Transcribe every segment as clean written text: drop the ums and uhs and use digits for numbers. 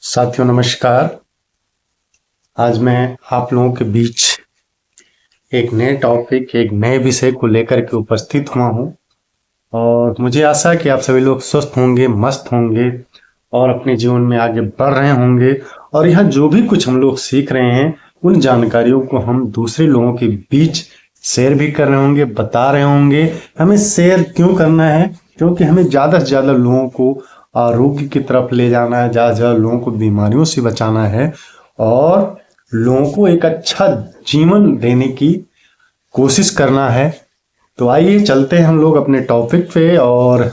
साथियों नमस्कार। आज मैं आप लोगों के बीच एक नए टॉपिक, एक नए विषय को लेकर के उपस्थित हुआ हूँ और मुझे आशा है कि आप सभी लोग स्वस्थ होंगे, मस्त होंगे और अपने जीवन में आगे बढ़ रहे होंगे। और यहाँ जो भी कुछ हम लोग सीख रहे हैं उन जानकारियों को हम दूसरे लोगों के बीच शेयर भी कर रहे होंगे, बता रहे होंगे। हमें शेयर क्यों करना है? क्योंकि हमें ज़्यादा से ज़्यादा लोगों को आरोग्य की तरफ ले जाना है, ज़्यादा से ज़्यादा लोगों को बीमारियों से बचाना है और लोगों को एक अच्छा जीवन देने की कोशिश करना है। तो आइए चलते हैं हम लोग अपने टॉपिक पे। और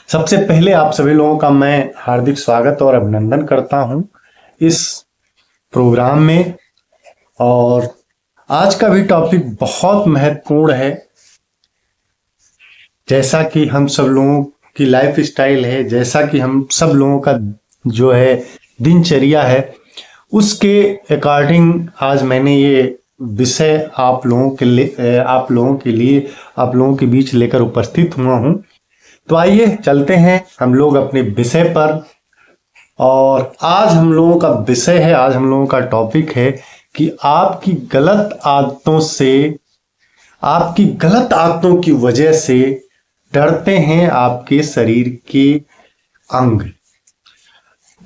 सबसे पहले आप सभी लोगों का मैं हार्दिक स्वागत और अभिनंदन करता हूं इस प्रोग्राम में। और आज का भी टॉपिक बहुत महत्वपूर्ण है। जैसा कि हम सब लोगों की लाइफ स्टाइल है, जैसा कि हम सब लोगों का जो है दिनचर्या है, उसके अकॉर्डिंग आज मैंने ये विषय आप लोगों के लिए आप लोगों के बीच लेकर उपस्थित हुआ हूँ। तो आइए चलते हैं हम लोग अपने विषय पर। और आज हम लोगों का विषय है, आज हम लोगों का टॉपिक है कि आपकी गलत आदतों की वजह से डरते हैं आपके शरीर के अंग।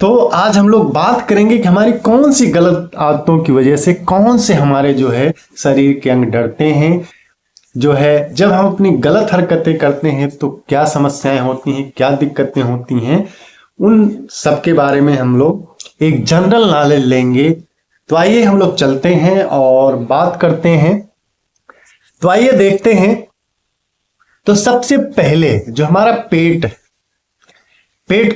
तो आज हम लोग बात करेंगे कि हमारी कौन सी गलत आदतों की वजह से कौन से हमारे जो है शरीर के अंग डरते हैं। जो है जब हम अपनी गलत हरकतें करते हैं तो क्या समस्याएं होती हैं, क्या दिक्कतें होती हैं, उन सब के बारे में हम लोग एक जनरल नॉलेज लेंगे। तो आइए हम लोग चलते हैं और बात करते हैं। तो आइए देखते हैं। तो सबसे पहले जो हमारा पेट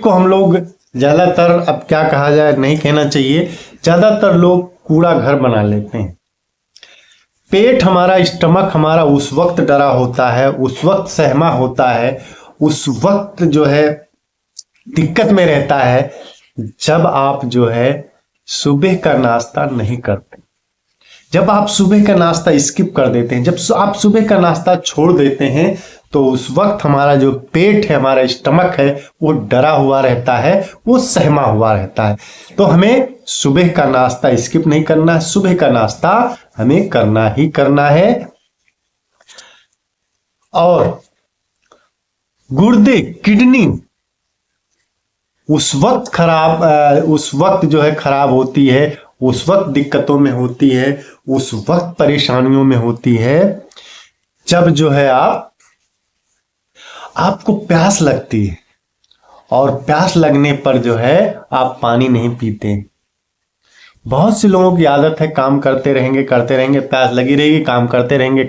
को हम लोग ज्यादातर, अब क्या कहा जाए, नहीं कहना चाहिए, ज्यादातर लोग कूड़ा घर बना लेते हैं। पेट हमारा, स्टमक हमारा उस वक्त डरा होता है, उस वक्त सहमा होता है, उस वक्त जो है दिक्कत में रहता है जब आप जो है सुबह का नाश्ता नहीं करते, जब आप सुबह का नाश्ता स्किप कर देते हैं, जब आप सुबह का नाश्ता छोड़ देते हैं, तो उस वक्त हमारा जो पेट है, हमारा स्टमक है, वो डरा हुआ रहता है, वो सहमा हुआ रहता है। तो हमें सुबह का नाश्ता स्किप नहीं करना है, सुबह का नाश्ता हमें करना ही करना है। और गुर्दे, किडनी उस वक्त जो है खराब होती है, उस वक्त दिक्कतों में होती है, उस वक्त परेशानियों में होती है जब जो है आपको प्यास लगती है और प्यास लगने पर जो है आप पानी नहीं पीते। बहुत से लोगों की आदत है, काम करते रहेंगे, प्यास लगी रहेगी, काम करते रहेंगे,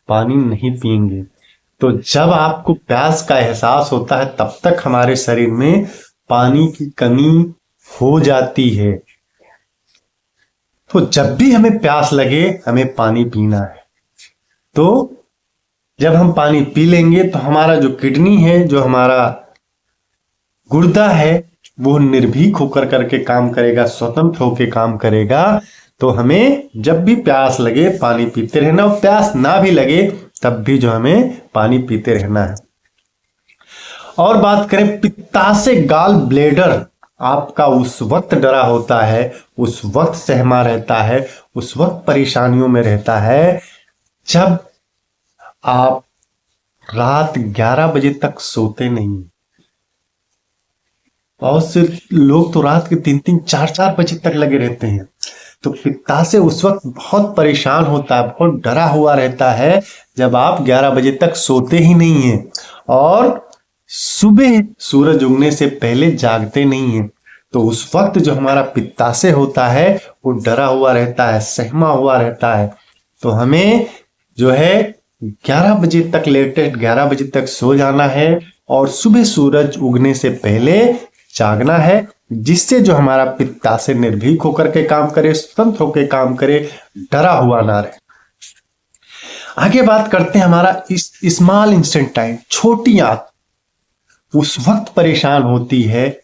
पानी नहीं पिएंगे। तो जब आपको प्यास का एहसास होता है तब तक हमारे शरीर में पानी की कमी हो जाती है। तो जब भी हमें प्यास लगे हमें पानी पीना है। तो जब हम पानी पी लेंगे तो हमारा जो किडनी है, जो हमारा गुर्दा है, वो निर्भीक होकर करके काम करेगा, स्वतंत्र होकर काम करेगा। तो हमें जब भी प्यास लगे पानी पीते रहना, और प्यास ना भी लगे तब भी जो हमें पानी पीते रहना है। और बात करें पित्ताशय, गाल ब्लेडर आपका उस वक्त डरा होता है, उस वक्त सहमा रहता है, उस वक्त परेशानियों में रहता है जब आप रात 11 बजे तक सोते नहीं। बहुत से लोग तो रात के 3-3, 4-4 बजे तक लगे रहते हैं। तो पित्ताशय उस वक्त बहुत परेशान होता है, बहुत डरा हुआ रहता है जब आप 11 बजे तक सोते ही नहीं हैं और सुबह सूरज उगने से पहले जागते नहीं हैं। तो उस वक्त जो हमारा पित्ताशय होता है वो डरा हुआ रहता है, सहमा हुआ रहता है। तो हमें जो है 11 बजे तक, लेटेस्ट 11 बजे तक सो जाना है और सुबह सूरज उगने से पहले जागना है, जिससे जो हमारा पित्ताशय निर्भीक होकर के काम करे, स्वतंत्र होकर काम करे, डरा हुआ ना रहे। आगे बात करते हैं हमारा स्मॉल इंस्टेंटाइन, छोटी आंत उस वक्त परेशान होती है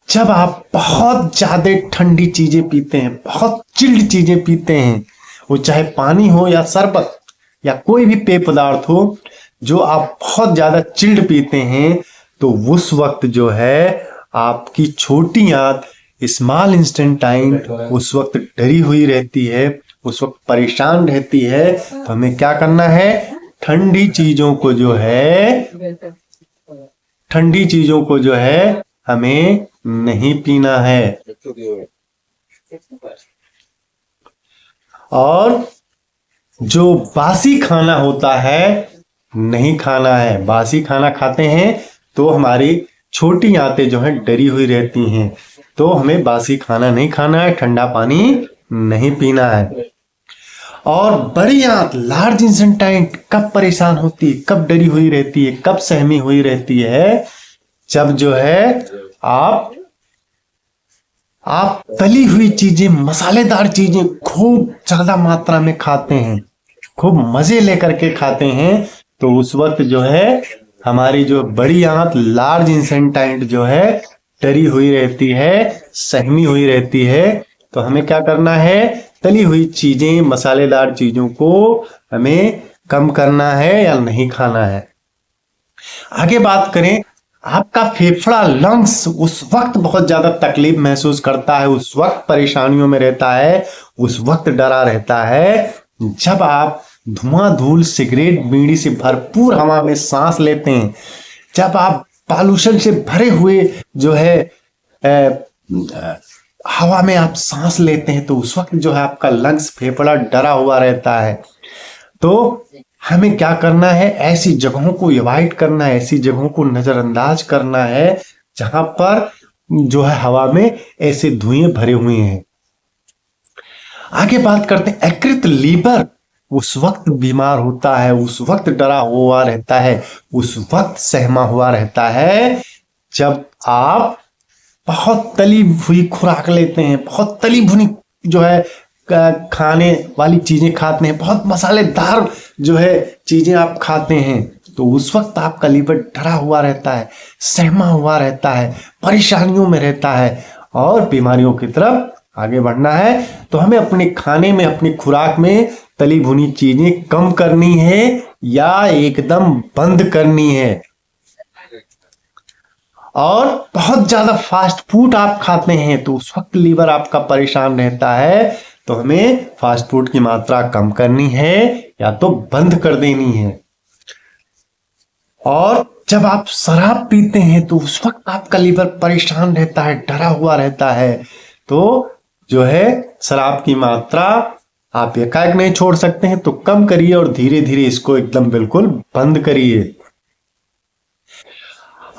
जब आप बहुत ज्यादा ठंडी चीजें पीते हैं, बहुत चिल्ड चीजें पीते हैं, वो चाहे पानी हो या शरबत या कोई भी पेय पदार्थ हो, जो आप बहुत ज्यादा चिल्ड पीते हैं, तो उस वक्त जो है आपकी छोटी आंत, स्मॉल इंस्टेंटाइन, उस वक्त डरी हुई रहती है, उस वक्त परेशान रहती है। तो हमें क्या करना है, ठंडी चीजों को जो है हमें नहीं पीना है। और जो बासी खाना होता है नहीं खाना है। बासी खाना खाते हैं तो हमारी छोटी आंतें जो है डरी हुई रहती हैं, तो हमें बासी खाना नहीं खाना है, ठंडा पानी नहीं पीना है। और बड़ी आंत, लार्ज इंस्टेंटाइन कब परेशान होती है, कब डरी हुई रहती है, कब सहमी हुई रहती है, जब जो है आप तली हुई चीजें, मसालेदार चीजें खूब ज्यादा मात्रा में खाते हैं, खूब मजे लेकर के खाते हैं। तो उस वक्त जो है हमारी जो बड़ी आंत, लार्ज इंस्टेंटाइन जो है डरी हुई रहती है, सहमी हुई रहती है। तो हमें क्या करना है, तली हुई चीजें, मसालेदार चीजों को हमें कम करना है या नहीं खाना है। आगे बात करें, आपका फेफड़ा, लंग्स उस वक्त बहुत ज्यादा तकलीफ महसूस करता है, उस वक्त परेशानियों में रहता है, उस वक्त डरा रहता है जब आप धुआं, धूल, सिगरेट, बीड़ी से भरपूर हवा में सांस लेते हैं, जब आप पॉल्यूशन से भरे हुए जो है हवा में आप सांस लेते हैं, तो उस वक्त जो है आपका लंग्स, फेफड़ा डरा हुआ रहता है। तो हमें क्या करना है, ऐसी जगहों को अवॉइड करना है, ऐसी जगहों को नजरअंदाज करना है जहां पर जो है हवा में ऐसे धुएं भरे हुए हैं। आगे बात करते हैं, यकृत, लीवर उस वक्त बीमार होता है, उस वक्त डरा हुआ रहता है, उस वक्त सहमा हुआ रहता है जब आप बहुत तली हुई खुराक लेते हैं, बहुत तली भुनी जो है खाने वाली चीजें खाते हैं, बहुत मसालेदार जो है चीजें आप खाते हैं, तो उस वक्त आपका लीवर डरा हुआ रहता है, सहमा हुआ रहता है, परेशानियों में रहता है और बीमारियों की तरफ आगे बढ़ना है। तो हमें अपने खाने में, अपनी खुराक में तली भुनी चीजें कम करनी है या एकदम बंद करनी है। और बहुत ज्यादा फास्ट फूड आप खाते हैं तो उस वक्त लीवर आपका परेशान रहता है, तो हमें फास्ट फूड की मात्रा कम करनी है या तो बंद कर देनी है। और जब आप शराब पीते हैं तो उस वक्त आपका लीवर परेशान रहता है, डरा हुआ रहता है, तो जो है शराब की मात्रा आप एकाएक नहीं छोड़ सकते हैं, तो कम करिए और धीरे धीरे इसको एकदम बिल्कुल बंद करिए।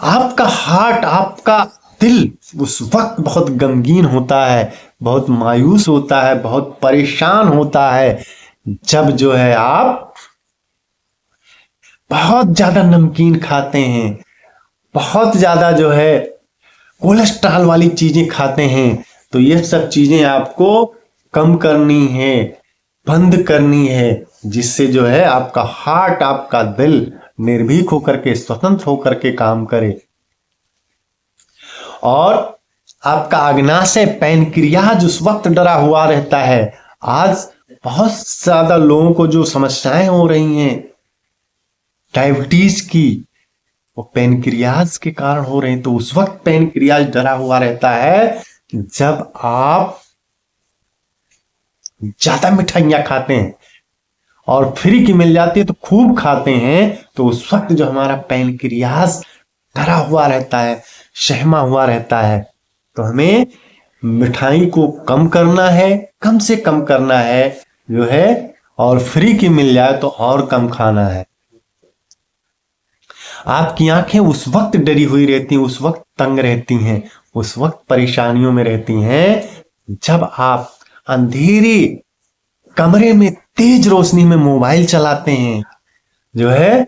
आपका हार्ट, आपका दिल उस वक्त बहुत गमगीन होता है, बहुत मायूस होता है, बहुत परेशान होता है जब जो है आप बहुत ज्यादा नमकीन खाते हैं, बहुत ज्यादा जो है कोलेस्ट्रॉल वाली चीजें खाते हैं। तो ये सब चीजें आपको कम करनी है, बंद करनी है, जिससे जो है आपका हार्ट, आपका दिल निर्भीक होकर के, स्वतंत्र होकर के काम करे। और आपका अग्नाशय, पैनक्रियाज उस वक्त डरा हुआ रहता है। आज बहुत ज्यादा लोगों को जो समस्याएं हो रही हैं डायबिटीज की, वो पैनक्रियाज के कारण हो रहे हैं। तो उस वक्त पैनक्रियाज डरा हुआ रहता है जब आप ज्यादा मिठाइयां खाते हैं और फ्री की मिल जाती है तो खूब खाते हैं, तो उस वक्त जो हमारा पैनक्रियाज डरा हुआ रहता है, सहमा हुआ रहता है। तो हमें मिठाई को कम करना है, कम से कम करना है जो है, और फ्री की मिल जाए तो और कम खाना है। आपकी आंखें उस वक्त डरी हुई रहती हैं, उस वक्त तंग रहती हैं, उस वक्त परेशानियों में रहती हैं जब आप अंधेरे कमरे में तेज रोशनी में मोबाइल चलाते हैं, जो है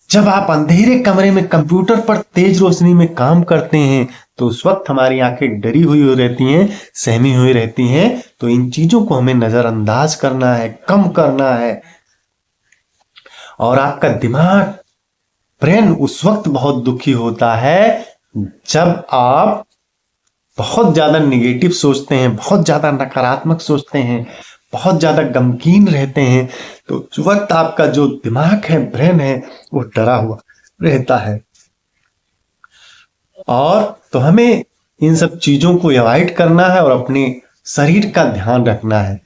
जब आप अंधेरे कमरे में कंप्यूटर पर तेज रोशनी में काम करते हैं, तो उस वक्त हमारी आंखें डरी हुई रहती हैं, सहमी हुई रहती हैं। तो इन चीजों को हमें नजरअंदाज करना है, कम करना है। और आपका दिमाग, ब्रेन उस वक्त बहुत दुखी होता है जब आप बहुत ज्यादा निगेटिव सोचते हैं, बहुत ज्यादा नकारात्मक सोचते हैं, बहुत ज्यादा गमगीन रहते हैं। तो उस वक्त आपका जो दिमाग है, ब्रेन है, वो डरा हुआ रहता है। और तो हमें इन सब चीजों को अवॉइड करना है और अपने शरीर का ध्यान रखना है।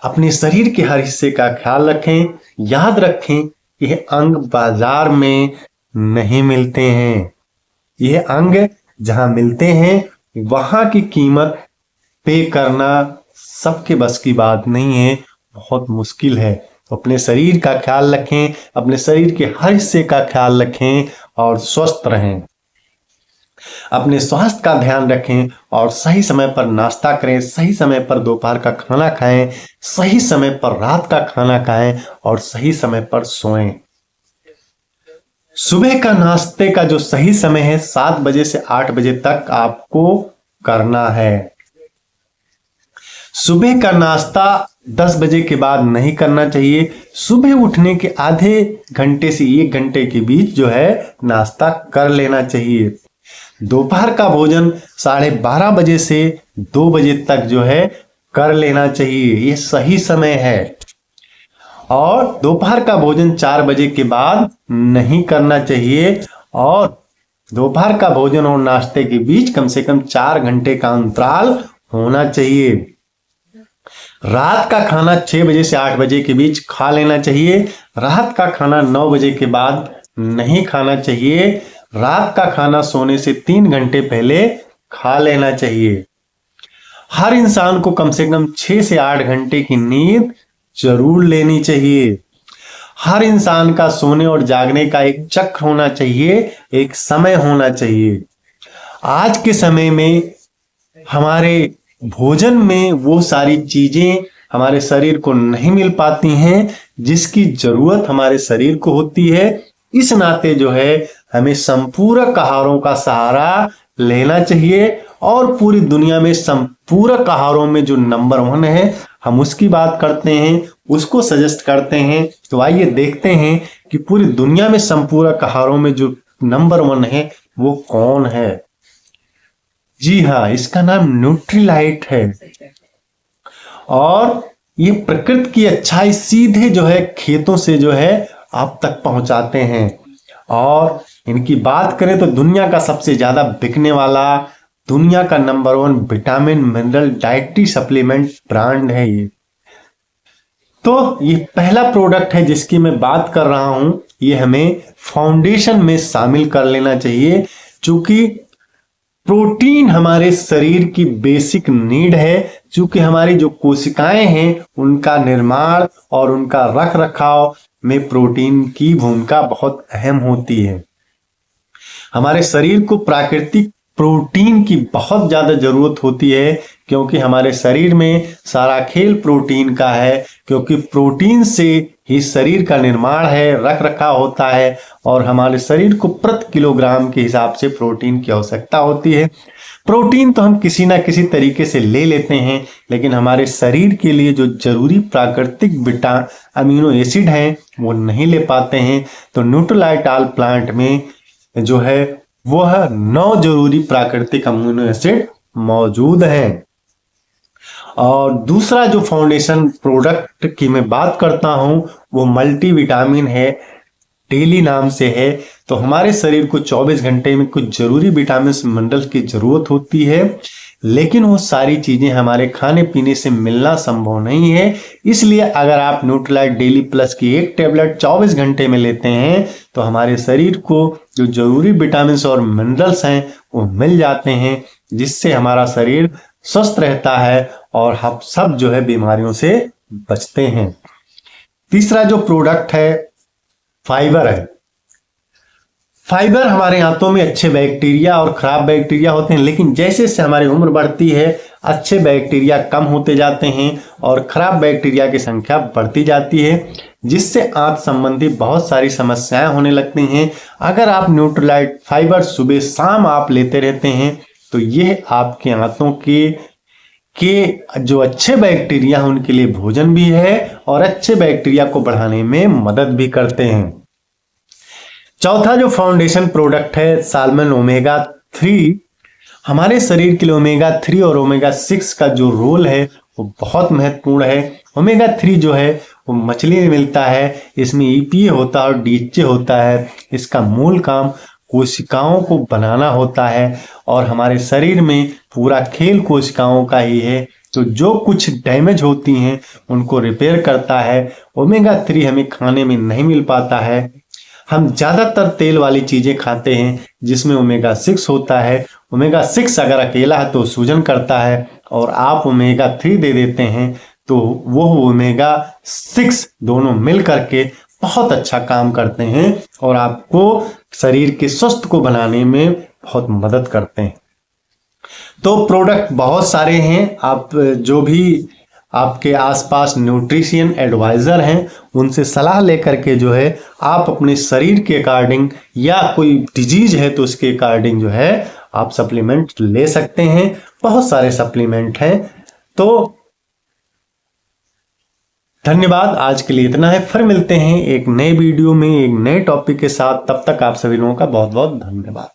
अपने शरीर के हर हिस्से का ख्याल रखें। याद रखें, यह अंग बाजार में नहीं मिलते हैं। यह अंग जहां मिलते हैं वहां की कीमत पे करना सबके बस की बात नहीं है, बहुत मुश्किल है। तो अपने शरीर का ख्याल रखें, अपने शरीर के हर हिस्से का ख्याल रखें और स्वस्थ रहें। अपने स्वास्थ्य का ध्यान रखें और सही समय पर नाश्ता करें, सही समय पर दोपहर का खाना खाएं, सही समय पर रात का खाना खाएं और सही समय पर सोएं। सुबह का नाश्ते का जो सही समय है 7 बजे से 8 बजे तक आपको करना है। सुबह का नाश्ता 10 बजे के बाद नहीं करना चाहिए। सुबह उठने के आधे घंटे से 1 घंटे के बीच जो है नाश्ता कर लेना चाहिए। दोपहर का भोजन 12:30 बजे से 2 बजे तक जो है कर लेना चाहिए, ये सही समय है। और दोपहर का भोजन 4 बजे के बाद नहीं करना चाहिए और दोपहर का भोजन और नाश्ते के बीच कम से कम 4 घंटे का अंतराल होना चाहिए। रात का खाना 6 बजे से 8 बजे के बीच खा लेना चाहिए। रात का खाना 9 बजे के बाद नहीं खाना चाहिए। रात का खाना सोने से 3 घंटे पहले खा लेना चाहिए। हर इंसान को कम से कम 6 से 8 घंटे की नींद जरूर लेनी चाहिए। हर इंसान का सोने और जागने का एक चक्र होना चाहिए, एक समय होना चाहिए। आज के समय में हमारे भोजन में वो सारी चीजें हमारे शरीर को नहीं मिल पाती हैं जिसकी जरूरत हमारे शरीर को होती है। इस नाते जो है हमें संपूरक आहारों का सहारा लेना चाहिए और पूरी दुनिया में संपूरक आहारों में जो नंबर 1 है हम उसकी बात करते हैं, उसको सजेस्ट करते हैं। तो आइए देखते हैं कि पूरी दुनिया में संपूरक आहारों में जो नंबर 1 है वो कौन है। जी हाँ, इसका नाम न्यूट्रीलाइट है और ये प्रकृति की अच्छाई सीधे जो है खेतों से जो है आप तक पहुंचाते हैं। और इनकी बात करें तो दुनिया का सबसे ज्यादा बिकने वाला, दुनिया का number 1 vitamin mineral dietary supplement brand है ये। तो ये पहला प्रोडक्ट है जिसकी मैं बात कर रहा हूं। ये हमें फाउंडेशन में शामिल कर लेना चाहिए, क्योंकि प्रोटीन हमारे शरीर की बेसिक नीड है। क्योंकि हमारी जो कोशिकाएं हैं उनका निर्माण और उनका रख रखाव में प्रोटीन की भूमिका बहुत अहम होती है। हमारे शरीर को प्राकृतिक प्रोटीन की बहुत ज्यादा जरूरत होती है, क्योंकि हमारे शरीर में सारा खेल प्रोटीन का है। क्योंकि प्रोटीन से ही शरीर का निर्माण है, रख रखाव होता है और हमारे शरीर को प्रति किलोग्राम के हिसाब से प्रोटीन की आवश्यकता होती है। प्रोटीन तो हम किसी ना किसी तरीके से ले लेते हैं, लेकिन हमारे शरीर के लिए जो जरूरी प्राकृतिक अमीनो एसिड हैं वो नहीं ले पाते हैं। तो न्यूट्रीलाइट ऑल प्लांट में जो है वह 9 जरूरी प्राकृतिक अमीनो एसिड मौजूद हैं। और दूसरा जो फाउंडेशन प्रोडक्ट की मैं बात करता हूं वो मल्टी विटामिन है, डेली नाम से है। तो हमारे शरीर को 24 घंटे में कुछ जरूरी विटामिन मिनरल्स की जरूरत होती है, लेकिन वो सारी चीजें हमारे खाने पीने से मिलना संभव नहीं है। इसलिए अगर आप न्यूट्रीलाइट डेली प्लस की एक टेबलेट 24 घंटे में लेते हैं तो हमारे शरीर को जो जरूरी विटामिन और मिनरल्स हैं वो मिल जाते हैं, जिससे हमारा शरीर स्वस्थ रहता है और हम सब जो है बीमारियों से बचते हैं। तीसरा जो प्रोडक्ट है फाइबर है। फाइबर हमारे आंतों में अच्छे बैक्टीरिया और खराब बैक्टीरिया होते हैं, लेकिन जैसे जैसे हमारी उम्र बढ़ती है अच्छे बैक्टीरिया कम होते जाते हैं और खराब बैक्टीरिया की संख्या बढ़ती जाती है, जिससे आंत संबंधी बहुत सारी समस्याएं होने लगती हैं। अगर आप न्यूट्रीलाइट फाइबर सुबह शाम आप लेते रहते हैं तो यह आपके आंतों के जो अच्छे बैक्टीरिया हैं उनके लिए भोजन भी है और अच्छे बैक्टीरिया को बढ़ाने में मदद भी करते हैं। चौथा जो फाउंडेशन प्रोडक्ट है साल्मन ओमेगा 3। हमारे शरीर के लिए ओमेगा 3 और ओमेगा 6 का जो रोल है वो बहुत महत्वपूर्ण है। ओमेगा 3 जो है वो मछली में मिलता है, इसमें EPA होता है और DHA होता है। इसका मूल काम कोशिकाओं को बनाना होता है और हमारे शरीर में पूरा खेल कोशिकाओं का ही है। तो जो कुछ डैमेज होती हैं उनको रिपेयर करता है। ओमेगा 3 हमें खाने में नहीं मिल पाता है। हम ज़्यादातर तेल वाली चीज़ें खाते हैं जिसमें ओमेगा 6 होता है। ओमेगा 6 अगर अकेला है तो सूजन करता है, और आप ओमेगा 3 दे देते हैं तो वो ओमेगा 6 दोनों मिल करके बहुत अच्छा काम करते हैं और आपको शरीर के स्वस्थ को बनाने में बहुत मदद करते हैं। तो प्रोडक्ट बहुत सारे हैं। आप जो भी आपके आसपास न्यूट्रिशन एडवाइज़र हैं उनसे सलाह लेकर के जो है आप अपने शरीर के अकॉर्डिंग, या कोई डिजीज है तो उसके अकॉर्डिंग जो है आप सप्लीमेंट ले सकते हैं। बहुत सारे सप्लीमेंट हैं। तो धन्यवाद, आज के लिए इतना है। फिर मिलते हैं एक नए वीडियो में एक नए टॉपिक के साथ। तब तक आप सभी लोगों का बहुत बहुत धन्यवाद।